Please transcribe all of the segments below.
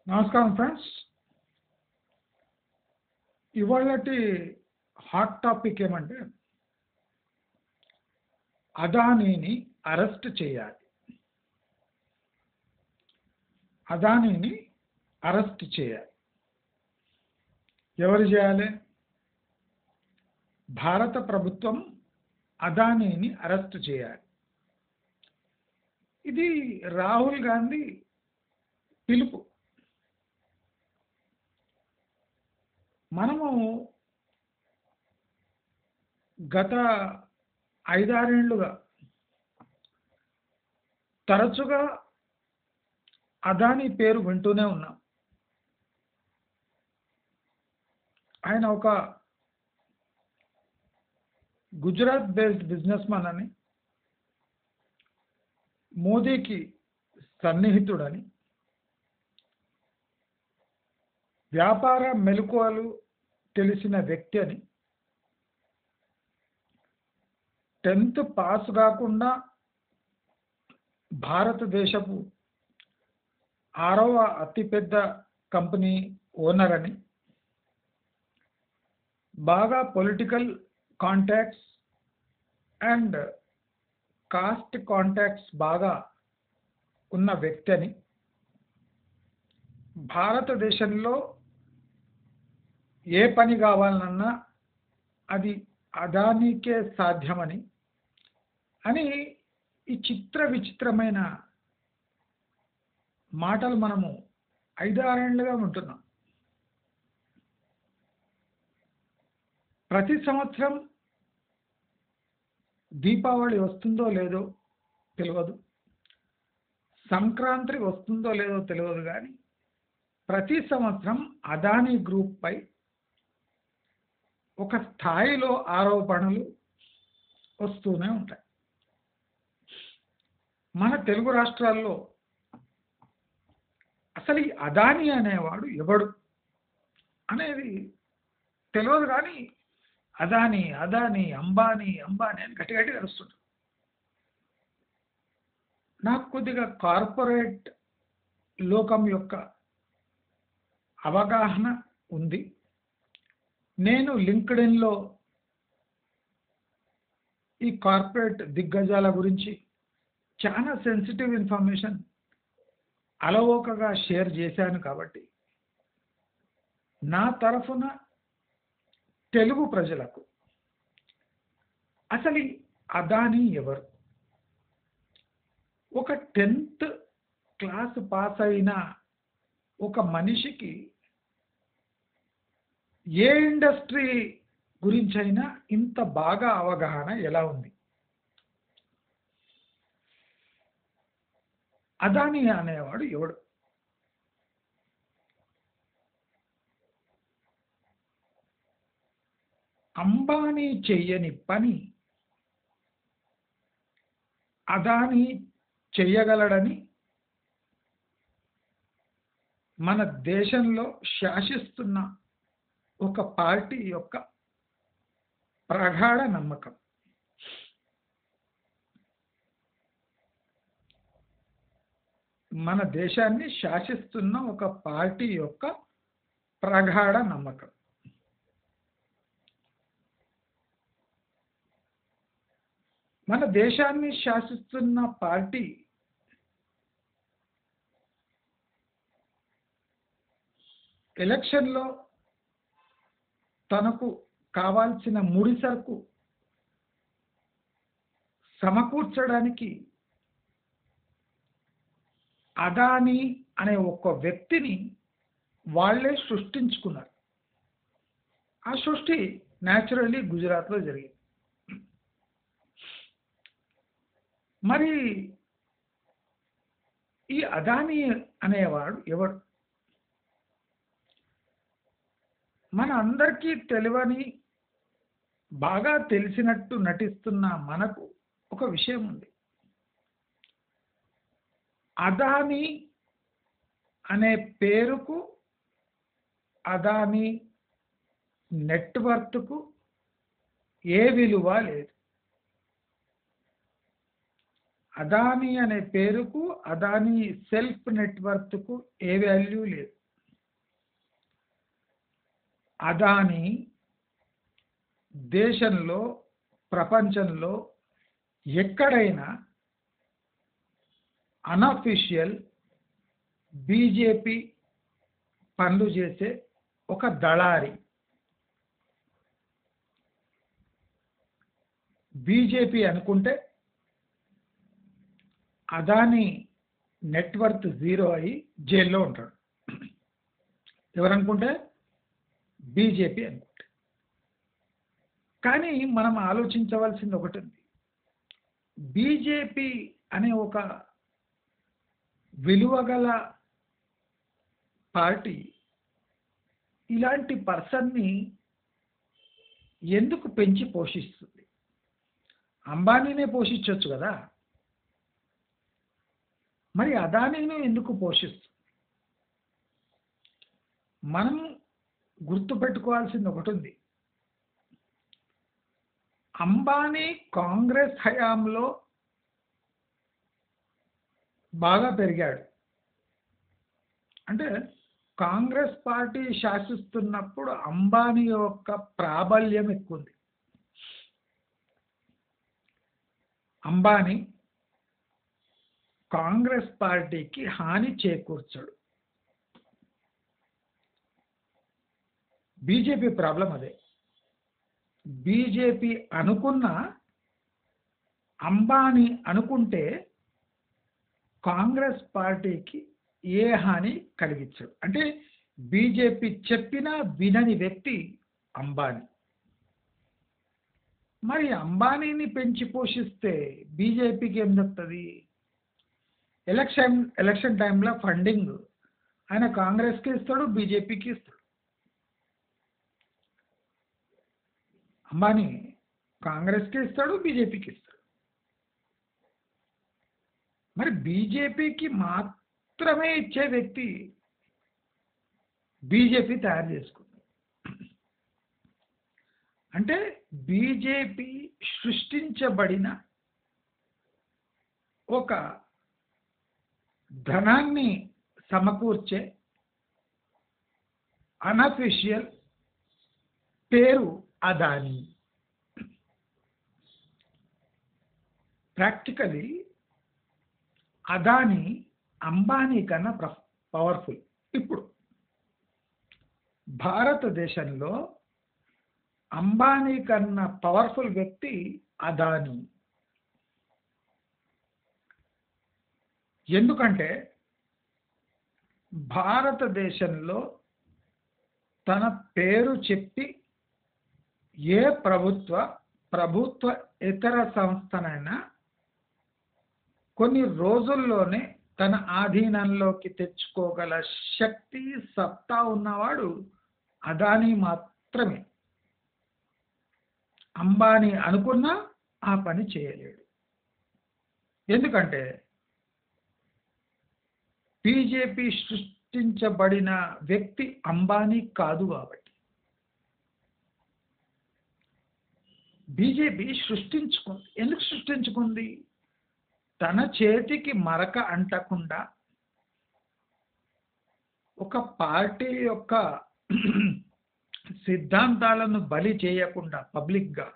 నమస్కారం friends. ఇవాళటి hot topic ఏమంటే అదానీని arrest చేయాలి. అదానీని అరెస్ట్ చేయాలి. ఎవరు చేయాలి? భారత ప్రభుత్వం అదానీని అరెస్ట్ చేయాలి. ఇది రాహుల్ గాంధీ పిలుపు. మనము గత 5-6 ఏళ్లుగా తరచుగా అదానీ పేరు వింటూనే ఉన్నాం. ఆయన ఒక గుజరాత్ బేస్డ్ బిజినెస్ మ్యాన్ అని, మోదీకి సన్నిహితుడని, వ్యాపార మెలకువలు తెలిసిన వ్యక్తి అని, 10th పాస్ కాకుండా భారతదేశపు 6వ అతిపెద్ద కంపెనీ ఓనర్ అని, బాగా political contacts and cost contacts బాగా ఉన్న వ్యక్తి అని, భారతదేశంలో ఏ పని కావాలన్నా అది అదానీకే సాధ్యమని అని ఈ విచిత్రమైన మాటలు మనము 5-6 ఏళ్లుగా ఉంటున్నాం. ప్రతి సంవత్సరం దీపావళి వస్తుందో లేదో తెలియదు, సంక్రాంతి వస్తుందో లేదో తెలియదు, కానీ ప్రతి సంవత్సరం అదానీ గ్రూప్ పై ఒక స్థాయిలో ఆరోపణలు వస్తూనే ఉంటాయి. మన తెలుగు రాష్ట్రాల్లో అసలు ఈ అదానీ అనేవాడు ఎవడు అనేది తెలియదు, కానీ అదానీ అదానీ అంబానీ అంబానీ అని గట్టి తెలుస్తుంది. నాకు కొద్దిగా కార్పొరేట్ లోకం యొక్క అవగాహన ఉంది. నేను లింక్డ్ఇన్లో ఈ కార్పొరేట్ దిగ్గజాల గురించి చాలా సెన్సిటివ్ ఇన్ఫర్మేషన్ అలవోకగా షేర్ చేశాను. కాబట్టి నా తరఫున తెలుగు ప్రజలకు అసలు ఈ అదానీ ఎవరు? ఒక 10th క్లాస్ పాస్ అయిన ఒక మనిషికి ఏ ఇండస్ట్రీ గురించైనా ఇంత బాగా అవగాహన ఎలా ఉంది? అదానీ అనేవాడు ఎవడు? అంబానీ చెయ్యని పని అదానీ చెయ్యగలడని మన దేశంలో శాసిస్తున్న ఒక పార్టీ యొక్క ప్రగాఢ నమ్మకం. మన దేశాన్ని శాసిస్తున్న ఒక పార్టీ యొక్క ప్రగాఢ నమ్మకం. మన దేశాన్ని శాసిస్తున్న పార్టీ ఎలక్షన్లో తనకు కావాల్సిన ముడి సరుకు సమకూర్చడానికి అదానీ అనే ఒక వ్యక్తిని వాళ్ళే సృష్టించుకున్నారు. ఆ సృష్టి న్యాచురల్లీ గుజరాత్లో జరిగింది. మరి ఈ అదానీ అనేవాడు ఎవడు? మన అందరికీ తెలియని, బాగా తెలిసినట్టు నటిస్తున్న మనకు ఒక విషయం ఉంది. అదానీ అనే పేరుకు, అదానీ నెట్వర్క్కు ఏ విలువ లేదు. అదానీ అనే పేరుకు, అదానీ సెల్ఫ్ నెట్వర్క్కు ఏ వాల్యూ లేదు. అదానీ దేశంలో, ప్రపంచంలో ఎక్కడైనా అనఫిషియల్ బీజేపీ పనులు చేసే ఒక దళారి. బీజేపీ అనుకుంటే అదానీ నెట్వర్క్ జీరో అయి జైల్లో ఉంటాడు. ఎవరనుకుంటే బీజేపీ అనుకుంటే. కానీ మనం ఆలోచించవలసింది ఒకటి ఉంది. బీజేపీ అనే ఒక విలువగల పార్టీ ఇలాంటి పర్సన్ని ఎందుకు పెంచి పోషిస్తుంది? అంబానీనే పోషించవచ్చు కదా, మరి అదానీని ఎందుకు పోషిస్తుంది? మనం గుర్తుపెట్టుకోవాల్సింది ఒకటి ఉంది. అంబానీ కాంగ్రెస్ హయాంలో బాగా పెరిగాడు. అంటే కాంగ్రెస్ పార్టీ శాసిస్తున్నప్పుడు అంబానీ యొక్క ప్రాబల్యం ఎక్కువ ఉంది. అంబానీ కాంగ్రెస్ పార్టీకి హాని చేకూర్చాడు. బీజేపీ ప్రాబ్లం అదే. బీజేపీ అనుకున్న, అంబానీ అనుకుంటే కాంగ్రెస్ పార్టీకి ఏ హాని కలిగించాడు. అంటే బీజేపీ చెప్పినా వినని వ్యక్తి అంబానీ. మరి అంబానీని పెంచి పోషిస్తే బీజేపీకి ఏం దక్కుతుంది? ఎలక్షన్ టైంలో ఫండింగ్ ఆయన కాంగ్రెస్కి ఇస్తాడు, బీజేపీకి ఇస్తాడు. అంబానీ కాంగ్రెస్కి ఇస్తాడు, బీజేపీకి ఇస్తాడు. మరి బీజేపీకి మాత్రమే ఇచ్చే వ్యక్తి బీజేపీ తయారు చేసుకుంది. అంటే బీజేపీ సృష్టించబడిన ఒక ధనాన్ని సమకూర్చే అనఫిషియల్ పేరు అదానీ. ప్రాక్టికలీ అదానీ అంబానీ కన్నా పవర్ఫుల్. ఇప్పుడు భారతదేశంలో అంబానీ కన్నా పవర్ఫుల్ వ్యక్తి అదానీ. ఎందుకంటే భారతదేశంలో తన పేరు చెప్పి ఏ ప్రభుత్వ ఇతర సంస్థనైనా కొన్ని రోజుల్లోనే తన ఆధీనంలోకి తెచ్చుకోగల శక్తి, సత్తా ఉన్నవాడు అదానీ మాత్రమే. అంబానీ అనుకున్నా ఆ పని చేయలేడు. ఎందుకంటే బీజేపీ సృష్టించబడిన వ్యక్తి అంబానీ కాదు కాబట్టి. బీజేపీ సృష్టించుకుంది. ఎందుకు సృష్టించుకుంది? తన చేతికి మరక అంటకుండా, ఒక పార్టీ యొక్క సిద్ధాంతాలను బలి చేయకుండా పబ్లిక్గా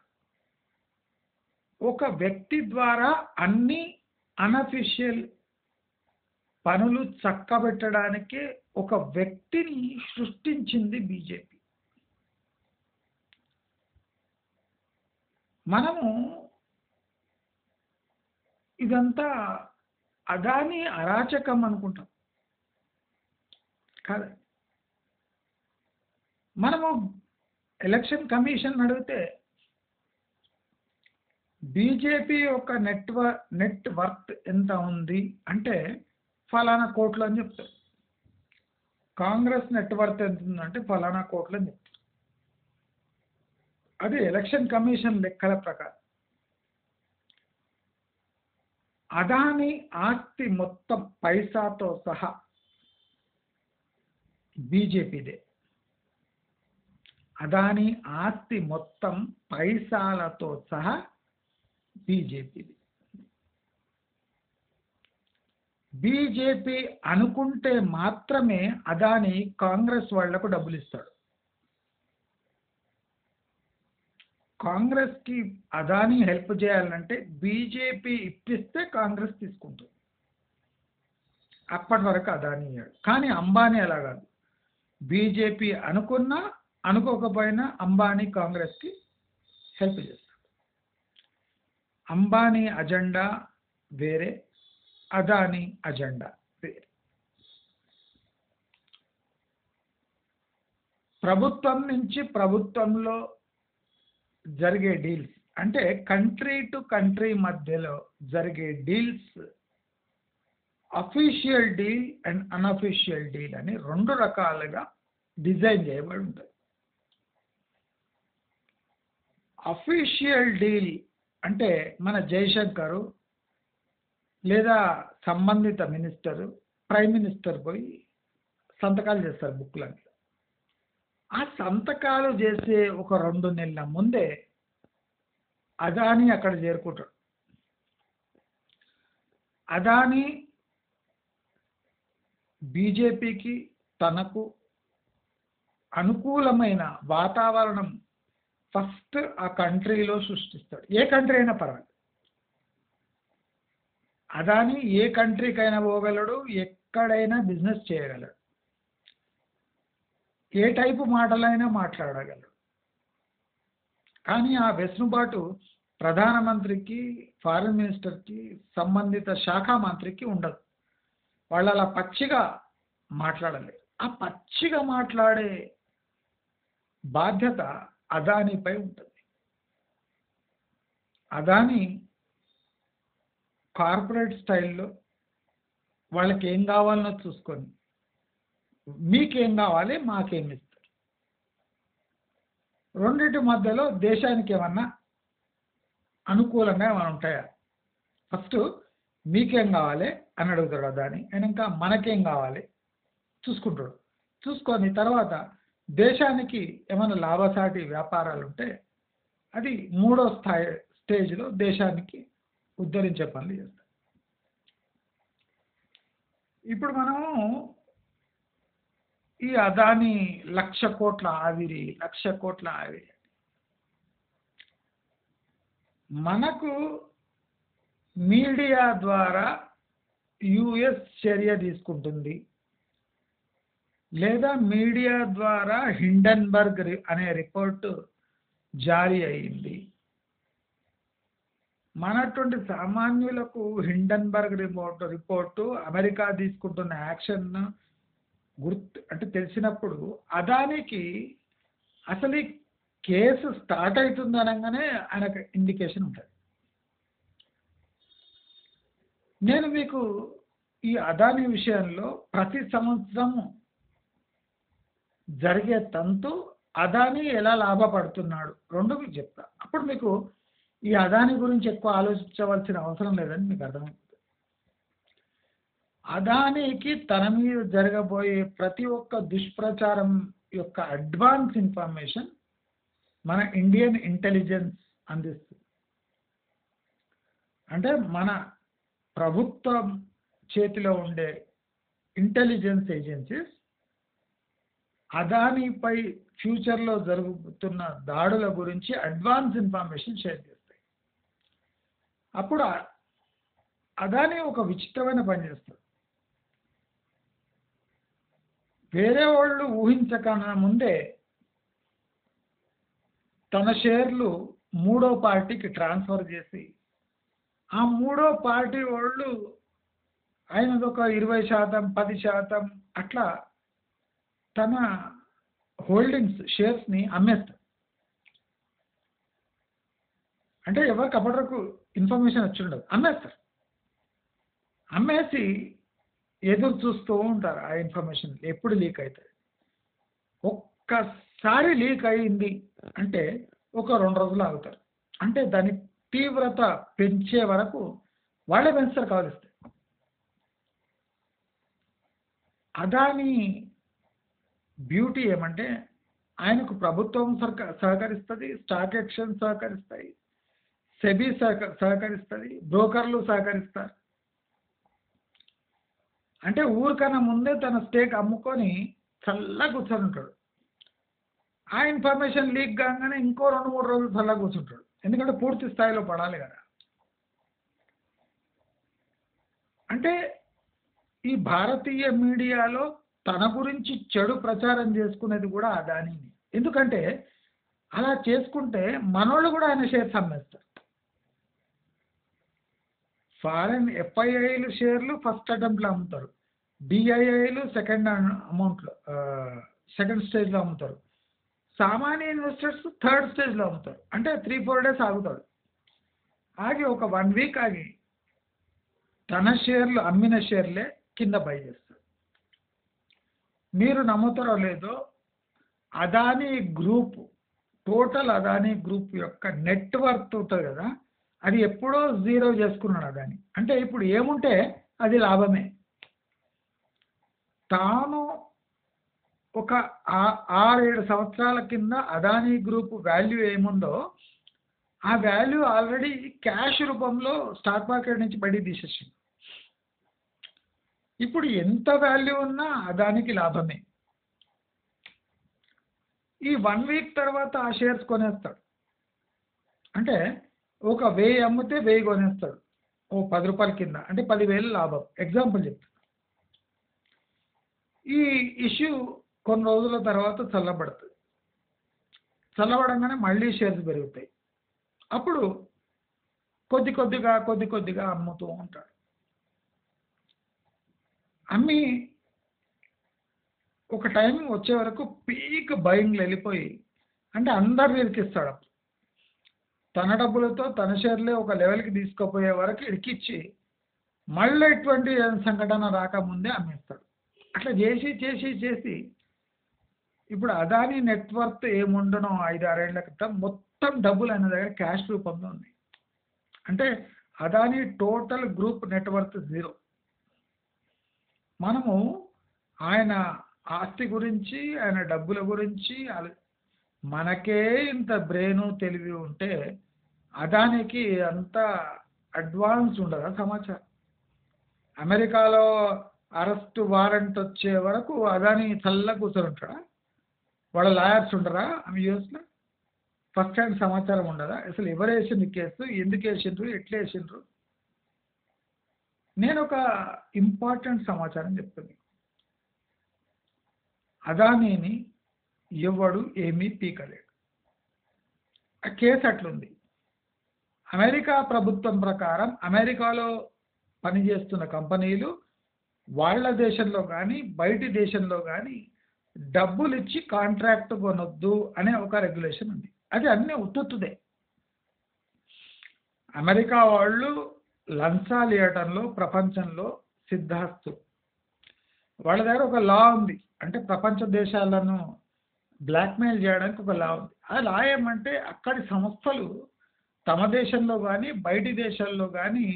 ఒక వ్యక్తి ద్వారా అన్ని అనఫిషియల్ పనులు చక్కబెట్టడానికి ఒక వ్యక్తిని సృష్టించింది బీజేపీ. మనము ఇదంతా అదానీ అరాచకం అనుకుంటాం కాదు. మనము ఎలక్షన్ కమిషన్ అడిగితే బీజేపీ యొక్క నెట్ వర్త్ ఎంత ఉంది అంటే ఫలానా కోట్లు అని చెప్తారు. కాంగ్రెస్ నెట్ వర్త్ ఎంత ఉందంటే ఫలానా కోట్లు అని చెప్తారు. అది ఎలక్షన్ కమిషన్ లెక్కల ప్రకారం. అదానీ ఆస్తి మొత్తం పైసాతో సహా బీజేపీదే. అదానీ ఆస్తి మొత్తం పైసాలతో సహా బీజేపీది. బీజేపీ అనుకుంటే మాత్రమే అదాని కాంగ్రెస్ వాళ్లకు డబ్బులు ఇస్తాడు. కాంగ్రెస్కి అదాని హెల్ప్ చేయాలంటే బీజేపీ ఇప్పిస్తే కాంగ్రెస్ తీసుకుంటుంది. అప్పటి వరకు అదాని ఇయ్యాడు. కానీ అంబానీ అలా కాదు. బీజేపీ అనుకున్నా అనుకోకపోయినా అంబానీ కాంగ్రెస్కి హెల్ప్ చేస్తాడు. అంబానీ అజెండా వేరే, అదాని అజెండా వేరే. ప్రభుత్వం నుంచి ప్రభుత్వంలో జరిగే డీల్స్ అంటే కంట్రీ టు కంట్రీ మధ్యలో జరిగే deals official deal and unofficial deal అని రెండు రకాలుగా డిజైన్ చేయబడి ఉంటుంది. అఫీషియల్ డీల్ అంటే మన జయశంకర్ లేదా సంబంధిత మినిస్టరు ప్రైమ్ మినిస్టర్ పోయి సంతకాలు చేస్తారు బుక్లన్నీ. ఆ సంతకాలు చేసే ఒక 2 నెలల ముందే అదాని అక్కడ చేరుకుంటాడు. అదాని బీజేపీకి తనకు అనుకూలమైన వాతావరణం ఫస్ట్ ఆ కంట్రీలో సృష్టిస్తాడు. ఏ కంట్రీ అయినా పర్వాలేదు. అదాని ఏ కంట్రీకైనా పోగలడు, ఎక్కడైనా బిజినెస్ చేయగలడు, ఏ టైపు మాటలైనా మాట్లాడగలడు. కానీ ఆ వెసులుబాటు ప్రధానమంత్రికి, ఫారిన్ మినిస్టర్కి, సంబంధిత శాఖ మంత్రికి ఉండదు. వాళ్ళు అలా పచ్చిగా మాట్లాడలేరు. ఆ పచ్చిగా మాట్లాడే బాధ్యత అదానిపై ఉంటుంది. అదాని కార్పొరేట్ స్టైల్లో వాళ్ళకి ఏం కావాలనో చూసుకొని మీకేం కావాలి మాకేం ఇస్తారు. రెండింటి మధ్యలో దేశానికి ఏమన్నా అనుకూలంగా ఏమైనా ఉంటాయా? ఫస్ట్ మీకేం కావాలి అని అడుగుతాడు అదాని. అయినాక మనకేం కావాలి చూసుకుంటాడు. చూసుకొని తర్వాత దేశానికి ఏమైనా లాభసాటి వ్యాపారాలు ఉంటే అది 3వ స్టేజ్లో దేశానికి ఉద్ధరించే పనులు చేస్తాడు. ఇప్పుడు మనము ఈ అదాని 1,00,000 కోట్ల ఆవిరి, 1,00,000 కోట్ల ఆవిరి మనకు మీడియా ద్వారా యుఎస్ చర్య తీసుకుంటుంది, లేదా మీడియా ద్వారా హిండెన్బర్గ్ అనే రిపోర్టు జారీ అయింది. మనటువంటి సామాన్యులకు హిండెన్బర్గ్ రిపోర్టు అమెరికా తీసుకుంటున్న యాక్షన్ అంటే తెలిసినప్పుడు అదానికి అసలు ఈ కేసు స్టార్ట్ అవుతుంది అనగానే ఆయనకు ఇండికేషన్ ఉంటుంది. నేను మీకు ఈ అదాని విషయంలో ప్రతి సంవత్సరం జరిగే తంతు అదాని ఎలా లాభపడుతున్నాడు రెండు మీకు చెప్తా. అప్పుడు మీకు ఈ అదాని గురించి ఎక్కువ ఆలోచించవలసిన అవసరం లేదని మీకు అర్థమవుతుంది. అదానికి తన మీద జరగబోయే ప్రతి ఒక్క దుష్ప్రచారం యొక్క అడ్వాన్స్ ఇన్ఫర్మేషన్ మన ఇండియన్ ఇంటెలిజెన్స్ అందిస్తుంది. అంటే మన ప్రభుత్వం చేతిలో ఉండే ఇంటెలిజెన్స్ ఏజెన్సీస్ అదానిపై ఫ్యూచర్లో జరుగుతున్న దాడుల గురించి అడ్వాన్స్ ఇన్ఫర్మేషన్ షేర్ చేస్తాయి. అప్పుడు అదాని ఒక విచిత్రమైన పని చేస్తారు. వేరే వాళ్ళు ఊహించకన్నా ముందే తన షేర్లు 3వ పార్టీకి ట్రాన్స్ఫర్ చేసి ఆ 3వ పార్టీ వాళ్ళు ఆయనదొక 20%, 10% అట్లా తన హోల్డింగ్స్ షేర్స్ని అమ్మేస్తారు. అంటే ఎవరికి అప్పటివరకు ఇన్ఫర్మేషన్ వచ్చి ఉండదు, అమ్మేస్తారు. అమ్మేసి ఎదురు చూస్తూ ఉంటారు ఆ ఇన్ఫర్మేషన్ ఎప్పుడు లీక్ అవుతుంది. ఒక్కసారి లీక్ అయింది అంటే ఒక 2 రోజులు ఆగుతారు. అంటే దాని తీవ్రత పెంచే వరకు వాళ్ళే పెంచుతారు కావలిస్తే. అదాని బ్యూటీ ఏమంటే ఆయనకు ప్రభుత్వం సహకరిస్తుంది, స్టాక్ ఎక్స్చేంజ్ సహకరిస్తాయి, సెబీ సహకరిస్తుంది, బ్రోకర్లు సహకరిస్తారు. అంటే ఊరికన్నా ముందే తన స్టేక్ అమ్ముకొని చల్లగా కూర్చొని ఉంటాడు. ఆ ఇన్ఫర్మేషన్ లీక్ కాగానే ఇంకో 2-3 రోజులు చల్లగా కూర్చుంటాడు. ఎందుకంటే పూర్తి స్థాయిలో పడాలి కదా. అంటే ఈ భారతీయ మీడియాలో తన గురించి చెడు ప్రచారం చేసుకునేది కూడా అదానీని. ఎందుకంటే అలా చేసుకుంటే మనోళ్ళు కూడా ఆయన షేర్స్ అమ్మేస్తారు. ఫారెన్ ఎఫ్ఐఐలు షేర్లు ఫస్ట్ అటెంప్ట్లో అమ్ముతారు, డిఐఐలు సెకండ్ స్టేజ్లో అమ్ముతారు, సామాన్య ఇన్వెస్టర్స్ థర్డ్ స్టేజ్లో అమ్ముతారు. అంటే 3-4 డేస్ ఆగుతాడు. ఆగి ఒక 1 వీక్ ఆగి తన షేర్లు అమ్మిన షేర్లే కింద బై చేస్తాడు. మీరు నమ్ముతారో లేదో, Adani group, total Adani group యొక్క నెట్వర్త్ ఉంటుంది కదా, అది ఎప్పుడో జీరో చేసుకున్నాడు అదానీ. అంటే ఇప్పుడు ఏముంటే అది లాభమే. తాను ఒక 6-7 సంవత్సరాల కింద అదానీ గ్రూప్ వాల్యూ ఏముందో ఆ వాల్యూ ఆల్రెడీ క్యాష్ రూపంలో స్టాక్ మార్కెట్ నుంచి బయటికి తీసేసింది. ఇప్పుడు ఎంత వాల్యూ ఉన్నా అదానికి లాభమే. ఈ 1 వీక్ తర్వాత ఆ షేర్స్ కొనేస్తాడు. అంటే ఒక 1000 అమ్మితే 1000 కొనేస్తాడు, ఓ 10 రూపాయల కింద, అంటే 10,000 లాభం. ఎగ్జాంపుల్ చెప్తాను. ఈ ఇష్యూ కొన్ని రోజుల తర్వాత చల్లబడుతుంది. చల్లబడంగానే మళ్ళీ షేర్స్ పెరుగుతాయి. అప్పుడు కొద్ది కొద్దిగా అమ్ముతూ ఉంటాడు. అమ్మి ఒక టైం వచ్చే వరకు పీక్ బయింగ్లు వెళ్ళిపోయి, అంటే అందరు ఇరికిస్తాడు. తన డబ్బులతో తన షేర్లే ఒక లెవెల్కి తీసుకుపోయే వరకు ఇరికిచ్చి మళ్ళీ ఇటువంటి సంఘటన రాకముందే అమ్మేస్తాడు. అట్లా చేసి ఇప్పుడు అదానీ నెట్వర్త్ ఏముండనో 5-6 ఏళ్ల క్రితం మొత్తం డబ్బులు ఆయన దగ్గర క్యాష్ రూపంలో ఉంది. అంటే Adani total group net worth zero. మనము ఆయన ఆస్తి గురించి, ఆయన డబ్బుల గురించి మనకే ఇంత బ్రెయిన్ తెలివి ఉంటే అదానికి అంత అడ్వాన్స్ ఉండదా సమాచారం? అమెరికాలో అరెస్ట్ వారెంట్ వచ్చే వరకు అదాని చల్ల కూర్చొని ఉంటాడా? వాళ్ళ లాయర్స్ ఉండరా యూఎస్లో? ఫస్ట్ హ్యాండ్ సమాచారం ఉండదా? అసలు ఎవరు వేసింది కేసు, ఎందుకు వేసిండ్రు, ఎట్లా వేసిండ్రు? నేను ఒక ఇంపార్టెంట్ సమాచారం చెప్తాను. అదానీని ఎవడు ఏమీ పీకలేడు. ఆ కేసు అట్లుంది. అమెరికా ప్రభుత్వం ప్రకారం అమెరికాలో పనిచేస్తున్న కంపెనీలు వాళ్ళ దేశంలో కానీ బయటి దేశంలో కానీ డబ్బులు ఇచ్చి కాంట్రాక్ట్ కొనొద్దు అనే ఒక రెగ్యులేషన్ ఉంది. అది అన్నీ ఉత్తుదే. అమెరికా వాళ్ళు లంచాలు ఇవ్వటంలో ప్రపంచంలో సిద్ధాస్తులు. వాళ్ళ దగ్గర ఒక లా ఉంది. అంటే ప్రపంచ దేశాలను బ్లాక్మెయిల్ చేయడానికి ఒక లా ఉంది. ఆ లా ఏమంటే అక్కడి సంస్థలు తమ దేశంలో కానీ బయటి దేశాల్లో కానీ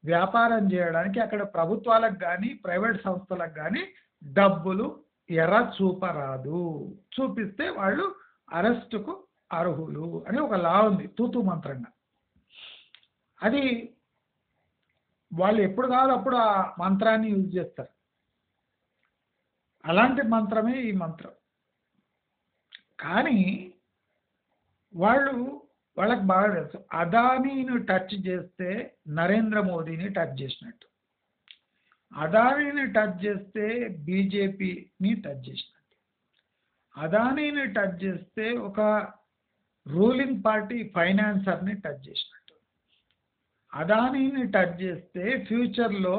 వ్యాపారం చేయడానికి అక్కడ ప్రభుత్వాలకు కానీ ప్రైవేట్ సంస్థలకు కానీ డబ్బులు ఎర్ర చూపరాదు. చూపిస్తే వాళ్ళు అరెస్టుకు అర్హులు అని ఒక లా ఉంది, తూతు మంత్రంగా. అది వాళ్ళు ఎప్పుడు కావాలో అప్పుడు ఆ మంత్రాన్ని యూజ్ చేస్తారు. అలాంటి మంత్రమే ఈ మంత్రం. కానీ వాళ్ళకి బాగా తెలుసు, అదానీని టచ్ చేస్తే నరేంద్ర మోదీని టచ్ చేసినట్టు, అదానీని టచ్ చేస్తే బీజేపీని టచ్ చేసినట్టు, అదానీని టచ్ చేస్తే ఒక రూలింగ్ పార్టీ ఫైనాన్సర్ని టచ్ చేసినట్టు, అదానీని టచ్ చేస్తే ఫ్యూచర్లో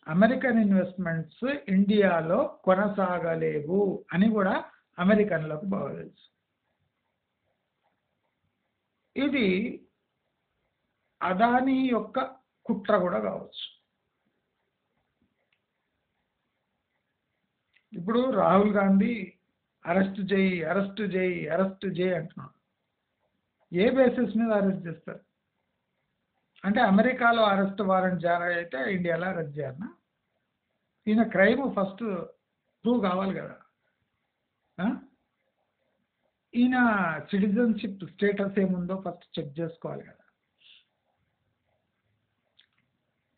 అమెరికన్ ఇన్వెస్ట్మెంట్స్ ఇండియాలో కొనసాగలేవు అని కూడా అమెరికన్లకు బాగా తెలుసు. ఇది అదానీ యొక్క కుట్ర కూడా కావచ్చు. ఇప్పుడు రాహుల్ గాంధీ అరెస్ట్ చేయి అంటున్నాడు. ఏ బేసిస్ మీద అరెస్ట్ చేస్తారు? అంటే అమెరికాలో అరెస్ట్ వారెంట్ జారీ అయితే ఇండియాలో అరెస్ట్ చేయాలన్నా? ఈయన క్రైమ్ ఫస్ట్ ప్రూవ్ కావాలి కదా. ఈయన సిటిజన్షిప్ స్టేటస్ ఏముందో ఫస్ట్ చెక్ చేసుకోవాలి కదా.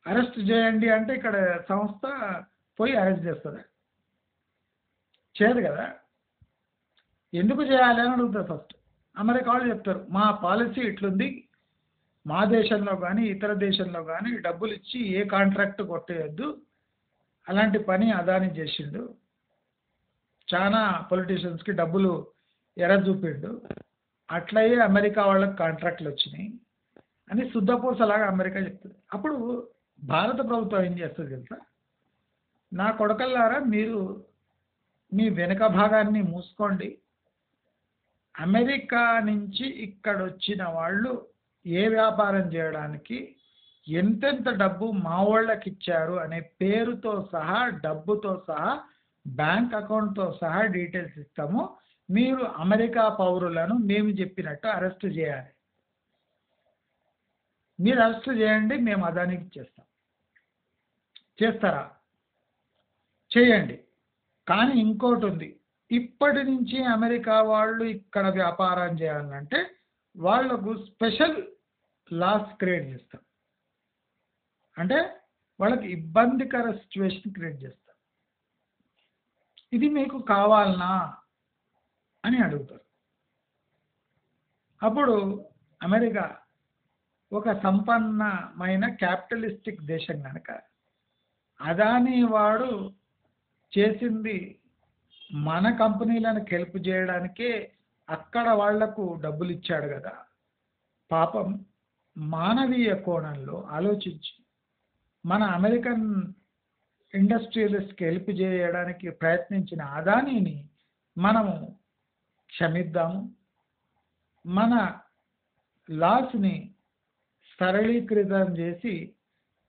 అరెస్ట్ చేయండి అంటే ఇక్కడ సంస్థ పోయి అరెస్ట్ చేస్తుందా? చేయదు కదా. ఎందుకు చేయాలి అని అడుగుతారు ఫస్ట్. అమెరికా వాళ్ళు చెప్తారు మా పాలసీ ఇట్లుంది, మా దేశంలో కానీ ఇతర దేశంలో కానీ డబ్బులు ఇచ్చి ఏ కాంట్రాక్ట్ కొట్టేయద్దు, అలాంటి పని అదాని చేసిండు, చాలా పొలిటీషియన్స్కి డబ్బులు ఎర చూపిండు, అట్లయే అమెరికా వాళ్ళకి కాంట్రాక్ట్లు వచ్చినాయి అని శుద్ధపూసలాగా అమెరికా చెప్తుంది. అప్పుడు భారత ప్రభుత్వం ఏం చేస్తుంది తెలుసా, నా కొడకల్లారా మీరు మీ వెనుక భాగాన్ని మూసుకోండి, అమెరికా నుంచి ఇక్కడ వచ్చిన వాళ్ళు ఏ వ్యాపారం చేయడానికి ఎంతెంత డబ్బు మా వాళ్ళకి ఇచ్చారు అనే పేరుతో సహా డబ్బుతో సహా బ్యాంక్ అకౌంట్తో సహా డీటెయిల్స్ ఇస్తాము, మీరు అమెరికా పౌరులను మేము చెప్పినట్టు అరెస్ట్ చేయాలి, మీరు అరెస్ట్ చేయండి, మేము అదానికి చేస్తాం. చేస్తారా? చేయండి. కానీ ఇంకోటి ఉంది, ఇప్పటి నుంచి అమెరికా వాళ్ళు ఇక్కడ వ్యాపారం చేయాలంటే వాళ్లకు స్పెషల్ లాస్ క్రియేట్ చేస్తాం, అంటే వాళ్ళకి ఇబ్బందికర సిచ్యువేషన్ క్రియేట్ చేస్తాం. ఇది మీకు కావాలనా అని అడుగుతారు. అప్పుడు అమెరికా ఒక సంపన్నమైన క్యాపిటలిస్టిక్ దేశం కనుక అదాని వాడు చేసింది మన కంపెనీలను హెల్ప్ చేయడానికే అక్కడ వాళ్లకు డబ్బులు ఇచ్చాడు కదా, పాపం మానవీయ కోణంలో ఆలోచించి మన అమెరికన్ ఇండస్ట్రియలిస్ట్కి హెల్ప్ చేయడానికి ప్రయత్నించిన అదానీని మనము క్షమిద్దాము, మన లాస్ని సరళీకృతం చేసి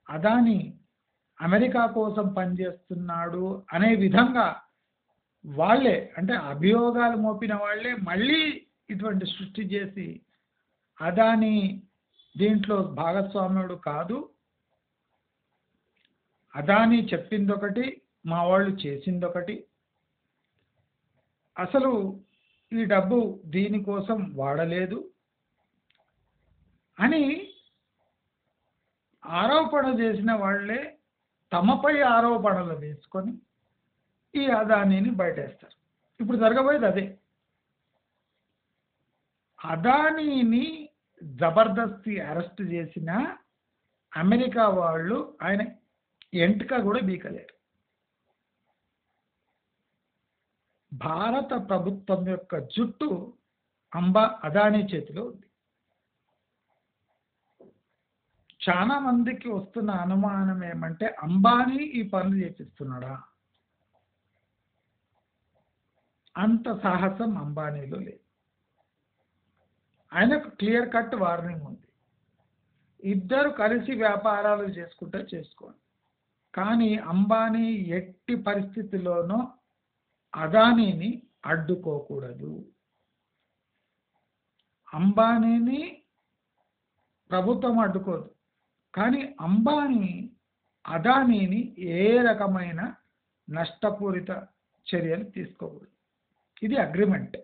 అదాని అమెరికా కోసం పనిచేస్తున్నాడు అనే విధంగా వాళ్ళే, అంటే అభియోగాలు మోపిన వాళ్ళే మళ్ళీ ఇటువంటి సృష్టి చేసి అదాని దీంట్లో భాగస్వామ్యుడు కాదు, అదాని చెప్పిందొకటి మా వాళ్ళు చేసిందొకటి, అసలు ఈ డబ్బు దీనికోసం వాడలేదు అని ఆరోపణ చేసిన వాళ్ళే తమపై ఆరోపణలు వేసుకొని ఈ అదానీని బయటేస్తారు. ఇప్పుడు జరగబోయేది అదే. అదానీని జబర్దస్తి అరెస్ట్ చేసిన అమెరికా వాళ్ళు ఆయన ఎంటక కూడా బీకలేరు. భారత ప్రభుత్వం యొక్క జుట్టు అదానీ చేతిలో ఉంది. చాలా మందికి వస్తున్న అనుమానం ఏమంటే అంబానీ ఈ పనులు చేపిస్తున్నాడా? అంత సాహసం అంబానీలో లేదు. ఆయనకు క్లియర్ కట్ వార్నింగ్ ఉంది, ఇద్దరు కలిసి వ్యాపారాలు చేసుకుంటే చేసుకోండి, కానీ అంబానీ ఎట్టి పరిస్థితిలోనూ అదానీని అడ్డుకోకూడదు. అంబానీని ప్రభుత్వం అడ్డుకోదు, కానీ అంబానీ అదానీని ఏ రకమైన నష్టపూరిత చర్యలు తీసుకోకూడదు. ఇది అగ్రిమెంట్,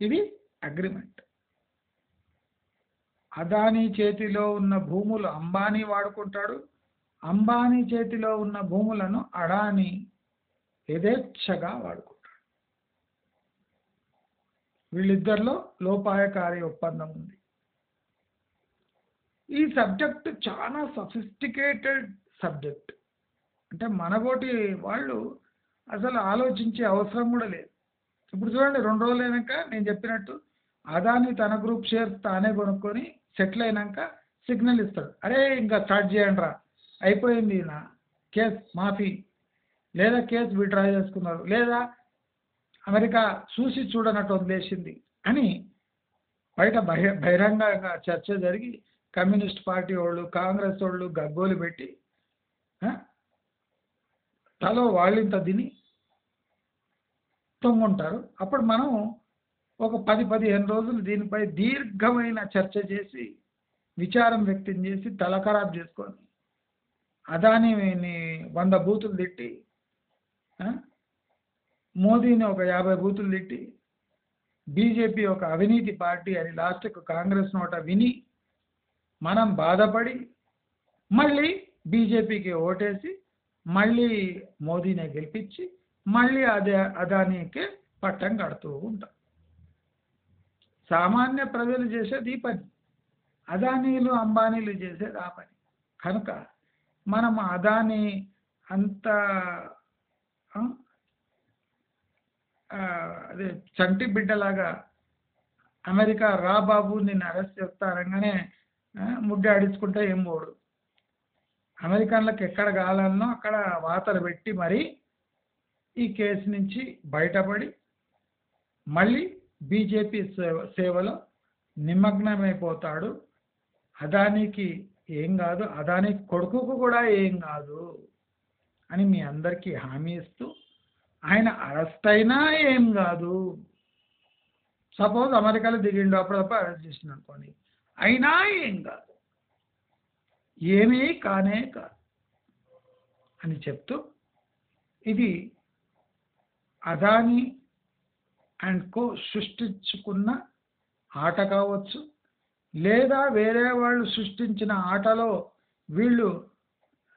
ఇది అగ్రిమెంట్. అదానీ చేతిలో ఉన్న భూములు అంబానీ వాడుకుంటాడు, అంబానీ చేతిలో ఉన్న భూములను అడానీ యథేచ్ఛగా వాడుకుంటాడు. వీళ్ళిద్దరిలో లోపాయకారి ఒప్పందం ఉంది. ఈ సబ్జెక్ట్ చాలా సఫిస్టికేటెడ్ సబ్జెక్ట్, అంటే మనబోటి వాళ్ళు అసలు ఆలోచించే అవసరం కూడా లేదు. ఇప్పుడు చూడండి, 2 రోజులు అయినాక నేను చెప్పినట్టు అదాని తన గ్రూప్ షేర్స్ తానే కొనుక్కొని సెటిల్ అయినాక సిగ్నల్ ఇస్తాడు, అరే ఇంకా స్టార్ట్ చేయండి రా, అయిపోయింది నా కేసు మాఫీ, లేదా కేసు విత్డ్రా చేసుకున్నారు, లేదా అమెరికా చూసి చూడనట్టు వదిలేసింది అని బయట బహిరంగంగా చర్చ జరిగి కమ్యూనిస్ట్ పార్టీ వాళ్ళు కాంగ్రెస్ వాళ్ళు గగ్గోలు పెట్టి తలో వాళ్ళింత తిని తొంగుంటారు. అప్పుడు మనం ఒక 10-15 రోజులు దీనిపై దీర్ఘమైన చర్చ చేసి విచారం వ్యక్తం చేసి తల ఖరాబ్ చేసుకొని అదానీని 100 బూతులు తిట్టి మోదీని ఒక 50 బూతులు తిట్టి బీజేపీ ఒక అవినీతి పార్టీ అని లాస్ట్కు కాంగ్రెస్ నోట విని మనం బాధపడి మళ్ళీ బీజేపీకి ఓటేసి మళ్ళీ మోదీనే గెలిపించి మళ్ళీ అదానీకే పట్టం కడుతూ ఉంటాం. సామాన్య ప్రజలు చేసేది ఈ పని, అదానీలు అంబానీలు చేసేది ఆ పని. కనుక మనం అదానీ అంత అదే చంటి బిడ్డలాగా అమెరికా రా బాబు నిన్ను అరెస్ట్ చేస్తారనగానే ముడ్డాడించుకుంటే ఏం పోడు. అమెరికన్లకు ఎక్కడ కావాలన్నో అక్కడ వాతలు పెట్టి మరి ఈ కేసు నుంచి బయటపడి మళ్ళీ బీజేపీ సేవలో నిమగ్నమైపోతాడు. అదానికి ఏం కాదు, అదాని కొడుకుకు కూడా ఏం కాదు అని మీ అందరికీ హామీ ఇస్తూ, ఆయన అరెస్ట్ అయినా ఏం కాదు, సపోజ్ అమెరికాలో దిగిండు అప్పుడప్పుడు అరెస్ట్ చేసిన అనుకోండి, అయినా ఏం కాదు, ఏమీ కానే కాదు అని చెప్తూ, ఇది అదానీ అండ్ కో సృష్టించుకున్న ఆట కావచ్చు, లేదా వేరే వాళ్ళు సృష్టించిన ఆటలో వీళ్ళు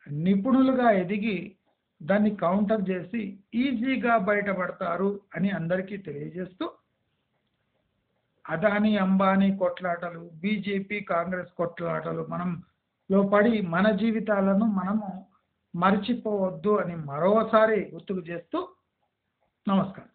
నిపుణులుగా ఎదిగి దాన్ని కౌంటర్ చేసి ఈజీగా బయటపడతారు అని అందరికీ తెలియజేస్తూ, అదానీ అంబానీ కొట్లాటలు, బీజేపీ కాంగ్రెస్ కొట్లాటలు మనంలో పడి మన జీవితాలను మనము మర్చిపోవద్దు అని మరోసారి గుర్తుకు చేస్తూ నమస్కారం.